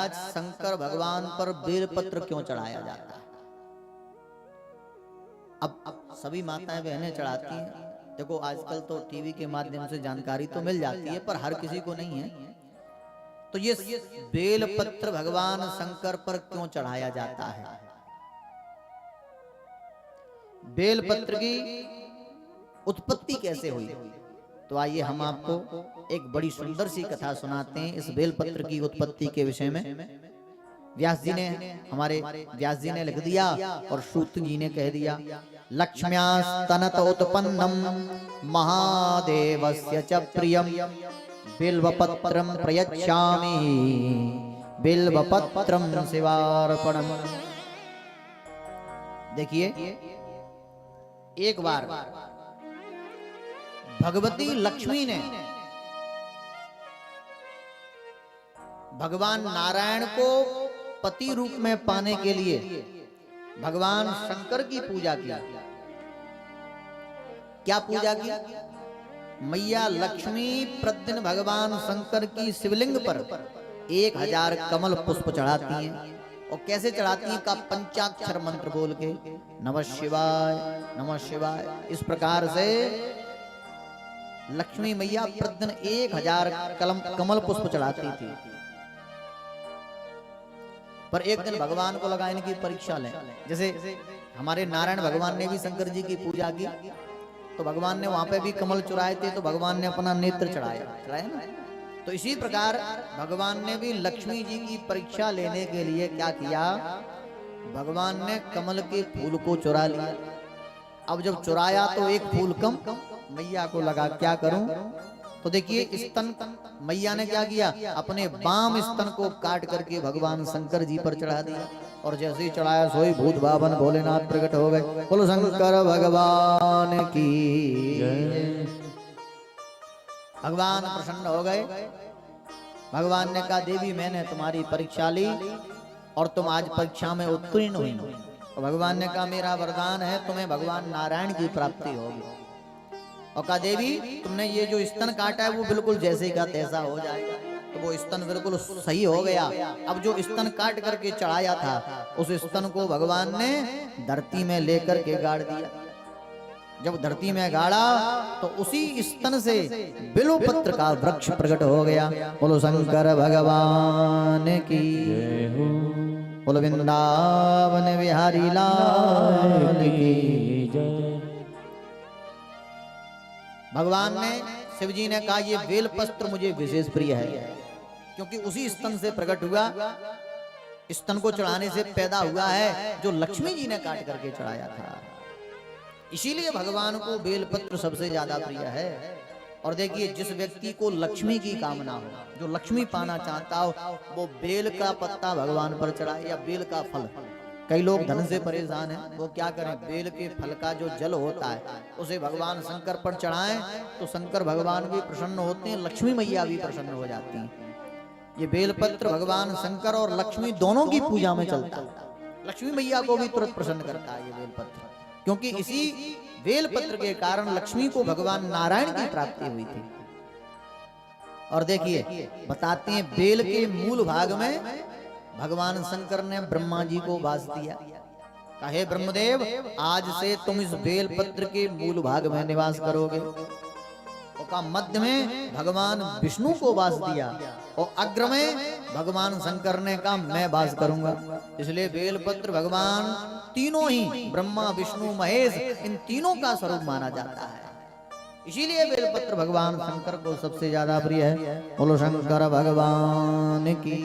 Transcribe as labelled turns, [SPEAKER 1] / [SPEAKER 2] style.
[SPEAKER 1] महाराज शंकर भगवान पर बेलपत्र क्यों चढ़ाया जाता है? अब सभी माताएं बहनें चढ़ाती हैं। देखो आजकल तो टीवी के माध्यम से जानकारी तो मिल जाती है, पर हर किसी को नहीं है। तो ये बेलपत्र भगवान शंकर पर क्यों चढ़ाया जाता है? बेलपत्र की उत्पत्ति कैसे हुई? तो आइए हम आपको एक बड़ी सुंदर सी कथा सुनाते हैं इस बेलपत्र की उत्पत्ति के विषय में। व्यास जी ने हमारे व्यास जी ने लिख दिया और सूत जी ने कह दिया, लक्ष्म्यास्तनत उत्पन्नम महादेवस्य च प्रियम बिल्वपत्रम प्रयच्छामि बिल्वपत्रम शिवार्पणम। देखिए, एक बार भगवती लक्ष्मी ने भगवान नारायण को पति रूप में पाने के लिए भगवान शंकर की पूजा की। क्या पूजा की? मैया लक्ष्मी प्रतिदिन भगवान शंकर की शिवलिंग पर 1000 कमल पुष्प चढ़ाती हैं। और कैसे चढ़ाती हैं? का पंचाक्षर मंत्र बोल के नमः शिवाय नमः शिवाय। इस प्रकार से लक्ष्मी मैया प्रतिदिन 1000 कमल पुष्प चढ़ाती थी। पर एक दिन भगवान को लगा इनकी परीक्षा लें। जैसे हमारे नारायण भगवान ने भी शंकर जी की पूजा की, तो भगवान ने वहां पे भी कमल चुराए थे, तो भगवान ने अपना नेत्र चढ़ाया ना। तो इसी प्रकार भगवान ने भी लक्ष्मी जी की परीक्षा लेने के लिए क्या किया? भगवान ने कमल के फूल को चुरा लिया। अब जब चुराया तो एक फूल कम, मैया को लगा क्या करूं? तो देखिए स्तन मैया ने क्या किया? अपने बाम स्तन को काट करके भगवान शंकर जी पर चढ़ा दिया। और जैसे ही चढ़ाया सोई भूत भावन भोलेनाथ प्रकट हो गए। बोलो शंकर भगवान की जय। भगवान प्रसन्न हो गए। भगवान ने कहा, देवी मैंने तुम्हारी परीक्षा ली और तुम आज परीक्षा में उत्तीर्ण हुई। तो भगवान ने कहा, मेरा वरदान है, तुम्हें भगवान नारायण की प्राप्ति होगी। और कहा, देवी तुमने ये जो स्तन काटा है वो बिल्कुल जैसे का तैसा हो जाएगा। तो वो स्तन बिल्कुल सही हो गया। अब जो स्तन काट करके चढ़ाया था उस स्तन को भगवान ने धरती में लेकर के गाड़ दिया। जब धरती में गाड़ा तो उसी स्तन से बिल्वपत्र का वृक्ष प्रकट हो गया। बोलो शंकर भगवान की जय हो। बोलो वृंदावन बिहारी लाल की जय। भगवान ने शिव जी ने कहा, ये बेलपत्र मुझे विशेष प्रिय है, क्योंकि उसी स्तन से प्रकट हुआ, स्तन को चढ़ाने से पैदा हुआ है जो लक्ष्मी जी ने काट करके चढ़ाया था। इसीलिए भगवान को बेलपत्र सबसे ज्यादा प्रिय है। और देखिए, जिस व्यक्ति को लक्ष्मी की कामना हो, जो लक्ष्मी पाना चाहता हो, वो बेल का पत्ता भगवान पर चढ़ाए या बेल का फल। कई लोग धन से परेशान हैं, वो क्या करें? बेल के फल का जो जल होता है उसे भगवान शंकर पर चढ़ाएं तो शंकर भगवान भी प्रसन्न होते हैं, लक्ष्मी मैया भी प्रसन्न हो जाती हैं। ये बेलपत्र भगवान शंकर और लक्ष्मी दोनों की पूजा में चलता है। लक्ष्मी मैया को भी तुरंत प्रसन्न करता है ये बेलपत्र, क्योंकि इसी बेलपत्र के कारण लक्ष्मी को भगवान नारायण की प्राप्ति हुई थी। और देखिए, बताते हैं बेल के मूल भाग में भगवान शंकर ने ब्रह्मा जी को वास दिया। कहे ब्रह्मदेव, आज से तुम इस बेलपत्र के मूल भाग में निवास करोगे। और का मध्य में भगवान विष्णु को वास दिया और अग्र में भगवान शंकर ने कहा मैं वास करूंगा। इसलिए बेलपत्र भगवान तीनों ही ब्रह्मा विष्णु महेश इन तीनों का स्वरूप माना जाता है। इसीलिए बेलपत्र भगवान शंकर को सबसे ज्यादा प्रिय है। बोलो शंकर भगवान की।